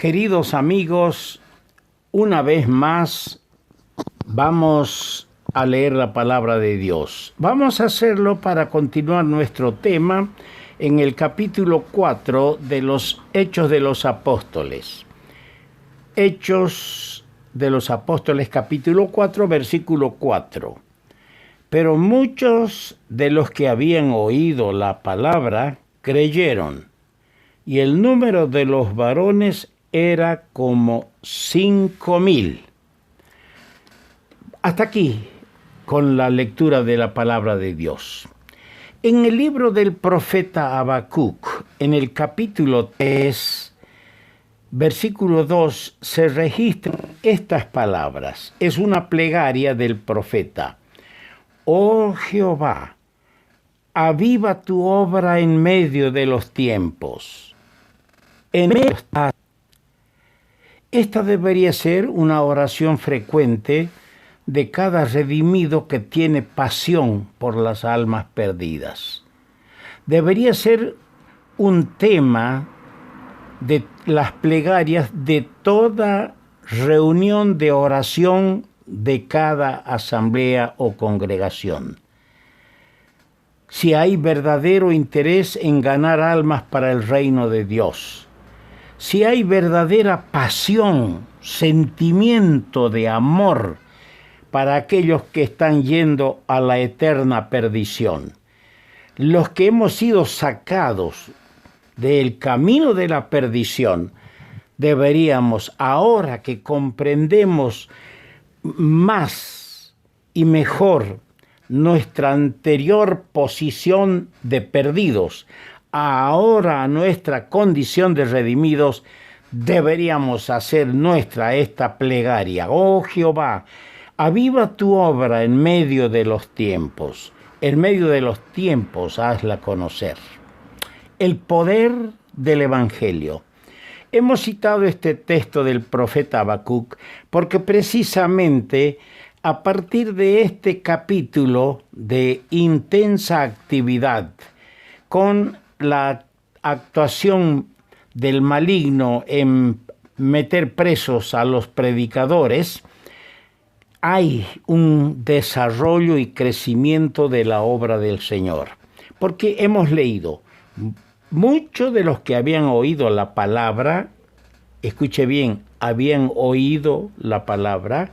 Queridos amigos, una vez más vamos a leer la palabra de Dios. Vamos a hacerlo para continuar nuestro tema en el capítulo 4 de los Hechos de los Apóstoles. Hechos de los Apóstoles, capítulo 4, versículo 4. Pero muchos de los que habían oído la palabra creyeron, y el número de los varones era como 5,000. Hasta aquí con la lectura de la palabra de Dios. En el libro del profeta Habacuc, en el capítulo 3, versículo 2, se registran estas palabras. Es una plegaria del profeta. Oh Jehová, aviva tu obra en medio de los tiempos. Esta debería ser una oración frecuente de cada redimido que tiene pasión por las almas perdidas. Debería ser un tema de las plegarias de toda reunión de oración de cada asamblea o congregación. Si hay verdadero interés en ganar almas para el reino de Dios, si hay verdadera pasión, sentimiento de amor para aquellos que están yendo a la eterna perdición, los que hemos sido sacados del camino de la perdición, deberíamos, ahora que comprendemos más y mejor nuestra anterior posición de perdidos, ahora nuestra condición de redimidos, deberíamos hacer nuestra esta plegaria. Oh Jehová, aviva tu obra en medio de los tiempos. En medio de los tiempos hazla conocer. El poder del Evangelio. Hemos citado este texto del profeta Habacuc porque precisamente a partir de este capítulo de intensa actividad, con la actuación del maligno en meter presos a los predicadores, hay un desarrollo y crecimiento de la obra del Señor. Porque hemos leído, muchos de los que habían oído la palabra, escuche bien, habían oído la palabra,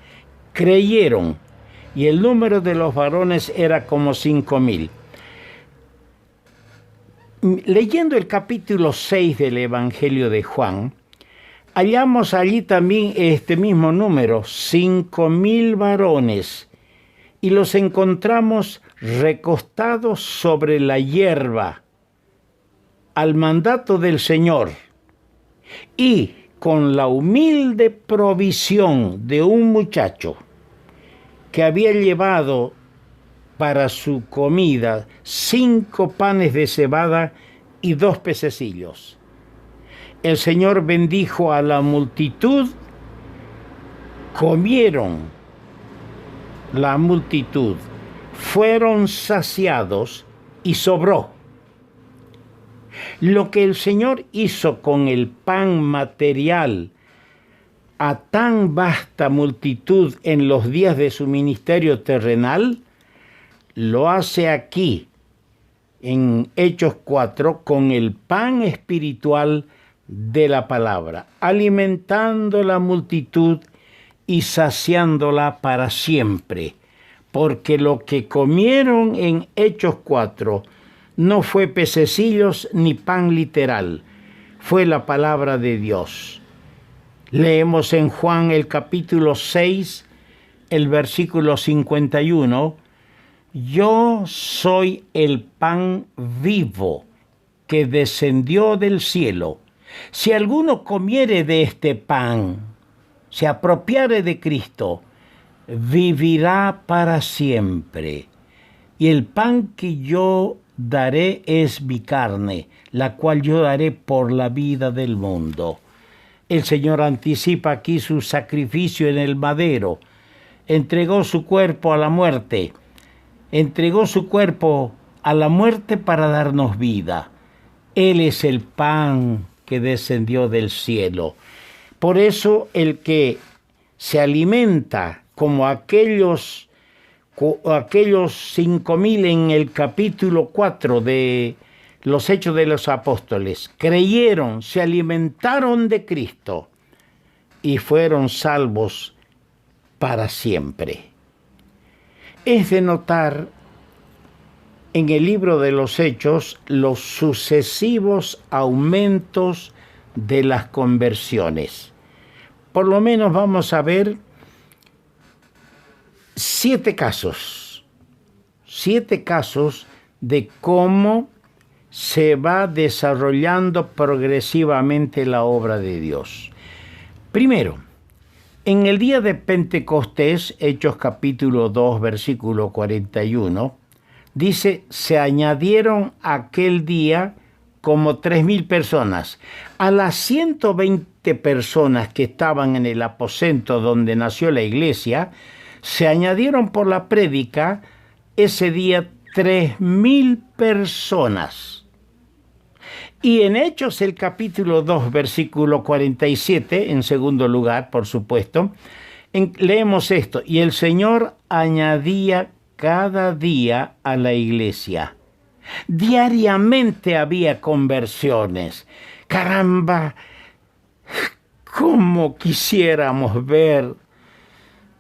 creyeron, y el número de los varones era como 5,000. Leyendo el capítulo 6 del Evangelio de Juan, hallamos allí también este mismo número, 5,000 varones, y los encontramos recostados sobre la hierba, al mandato del Señor, y con la humilde provisión de un muchacho que había llevado para su comida 5 panes de cebada y 2 pececillos. El Señor bendijo a la multitud, comieron la multitud, fueron saciados y sobró. Lo que el Señor hizo con el pan material a tan vasta multitud en los días de su ministerio terrenal, lo hace aquí, en Hechos 4, con el pan espiritual de la palabra, alimentando la multitud y saciándola para siempre, porque lo que comieron en Hechos 4 no fue pececillos ni pan literal, fue la palabra de Dios. Leemos en Juan el capítulo 6, el versículo 51, yo soy el pan vivo que descendió del cielo. Si alguno comiere de este pan, se apropiare de Cristo, vivirá para siempre. Y el pan que yo daré es mi carne, la cual yo daré por la vida del mundo. El Señor anticipa aquí su sacrificio en el madero. Entregó su cuerpo a la muerte. Entregó su cuerpo a la muerte para darnos vida. Él es el pan que descendió del cielo. Por eso el que se alimenta como aquellos 5.000 en el capítulo 4 de los Hechos de los Apóstoles, creyeron, se alimentaron de Cristo y fueron salvos para siempre. Es de notar en el libro de los Hechos los sucesivos aumentos de las conversiones. Por lo menos vamos a ver 7 casos de cómo se va desarrollando progresivamente la obra de Dios. Primero, en el día de Pentecostés, Hechos capítulo 2, versículo 41, dice, se añadieron aquel día como 3.000 personas. A las 120 personas que estaban en el aposento donde nació la iglesia, se añadieron por la prédica ese día 3.000 personas. Y en Hechos, el capítulo 2, versículo 47, en segundo lugar, por supuesto, leemos esto: y el Señor añadía cada día a la iglesia. Diariamente había conversiones. Caramba, cómo quisiéramos ver,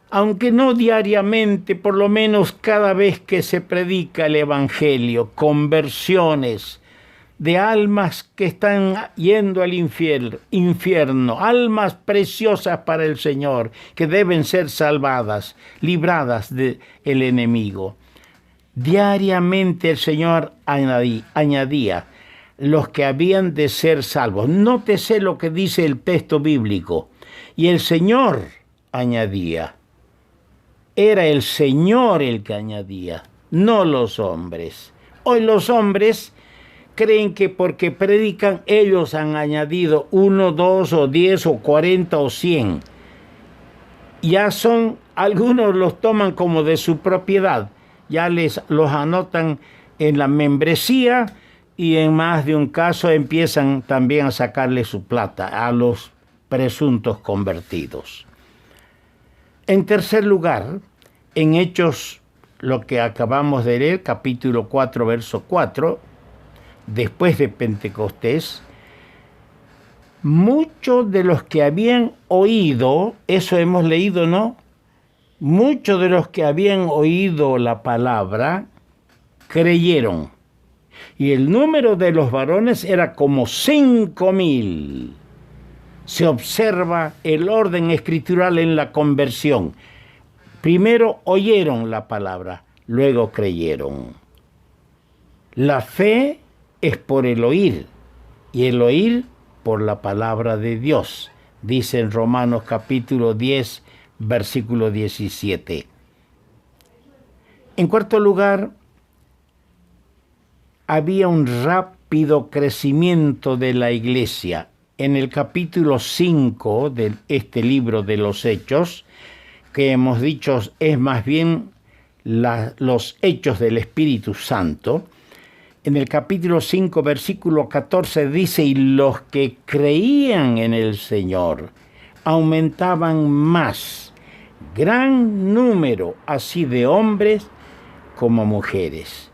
aunque no diariamente, por lo menos cada vez que se predica el Evangelio, conversiones de almas que están yendo al infierno, almas preciosas para el Señor, que deben ser salvadas, libradas del enemigo. Diariamente el Señor añadía los que habían de ser salvos. Nótese lo que dice el texto bíblico. Y el Señor añadía. Era el Señor el que añadía, no los hombres. Hoy los hombres creen que porque predican ellos han añadido 1, 2 o 10 o 40 o 100. Ya son, algunos los toman como de su propiedad. Ya los anotan en la membresía y en más de un caso empiezan también a sacarle su plata a los presuntos convertidos. En tercer lugar, en Hechos, lo que acabamos de leer, capítulo 4, verso 4, después de Pentecostés, muchos de los que habían oído, eso hemos leído, ¿no? Muchos de los que habían oído la palabra creyeron. Y el número de los varones era como 5.000. Se observa el orden escritural en la conversión. Primero oyeron la palabra, luego creyeron. La fe es por el oír, y el oír por la palabra de Dios, dice en Romanos capítulo 10, versículo 17. En cuarto lugar, había un rápido crecimiento de la iglesia. En el capítulo 5 de este libro de los Hechos, que hemos dicho es más bien los hechos del Espíritu Santo, en el capítulo 5, versículo 14 dice, y los que creían en el Señor aumentaban más, gran número así de hombres como mujeres.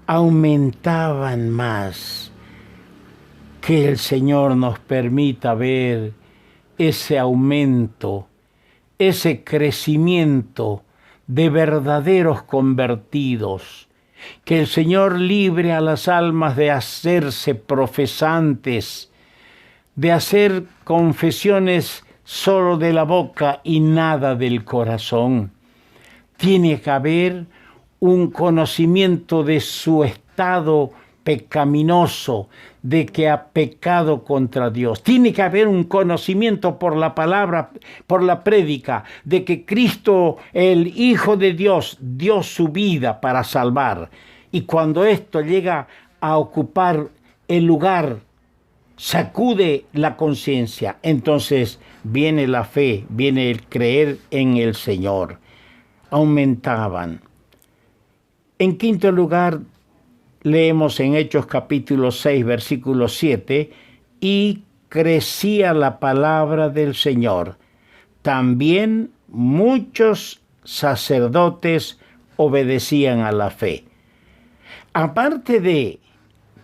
Aumentaban más. Que el Señor nos permita ver ese aumento, ese crecimiento de verdaderos convertidos. Que el Señor libre a las almas de hacerse profesantes, de hacer confesiones solo de la boca y nada del corazón. Tiene que haber un conocimiento de su estado pecaminoso, de que ha pecado contra Dios. Tiene que haber un conocimiento por la palabra, por la prédica, de que Cristo, el Hijo de Dios, dio su vida para salvar. Y cuando esto llega a ocupar el lugar, sacude la conciencia, entonces viene la fe, viene el creer en el Señor. Aumentaban. En quinto lugar, leemos en Hechos capítulo 6, versículo 7, y crecía la palabra del Señor, también muchos sacerdotes obedecían a la fe. Aparte de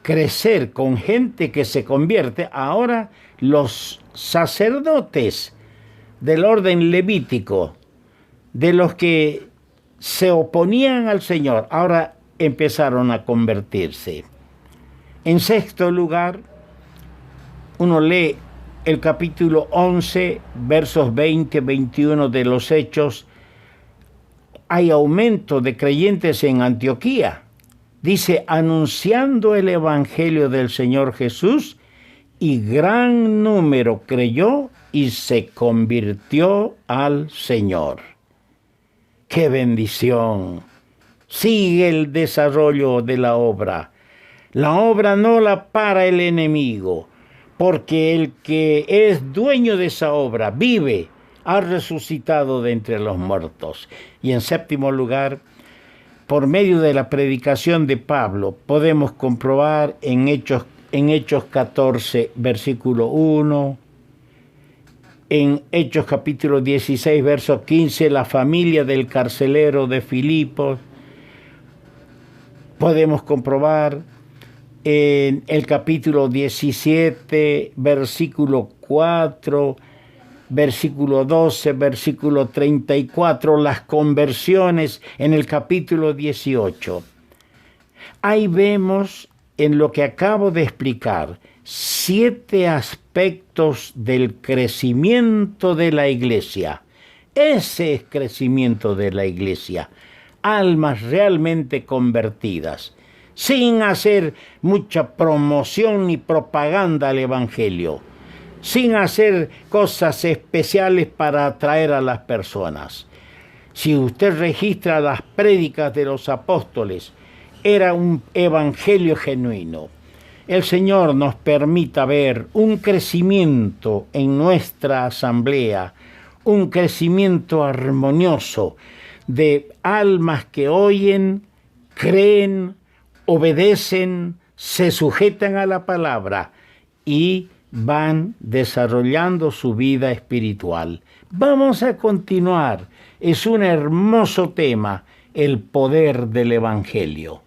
crecer con gente que se convierte, ahora los sacerdotes del orden levítico, de los que se oponían al Señor, ahora empezaron a convertirse. En sexto lugar, uno lee el capítulo 11, versos 20-21 de los Hechos. Hay aumento de creyentes en Antioquía. Dice, anunciando el evangelio del Señor Jesús, y gran número creyó y se convirtió al Señor. ¡Qué bendición! Sigue el desarrollo de la obra. La obra no la para el enemigo, porque el que es dueño de esa obra vive, ha resucitado de entre los muertos. Y en séptimo lugar, por medio de la predicación de Pablo, podemos comprobar en Hechos 14, versículo 1, en Hechos capítulo 16, verso 15, la familia del carcelero de Filipos. Podemos comprobar en el capítulo 17, versículo 4, versículo 12, versículo 34, las conversiones en el capítulo 18. Ahí vemos en lo que acabo de explicar 7 aspectos del crecimiento de la iglesia. Ese es crecimiento de la iglesia. Almas realmente convertidas, sin hacer mucha promoción ni propaganda al evangelio, sin hacer cosas especiales para atraer a las personas. Si usted registra las prédicas de los apóstoles, era un evangelio genuino. El Señor nos permita ver un crecimiento en nuestra asamblea, un crecimiento armonioso de almas que oyen, creen, obedecen, se sujetan a la palabra y van desarrollando su vida espiritual. Vamos a continuar. Es un hermoso tema, el poder del evangelio.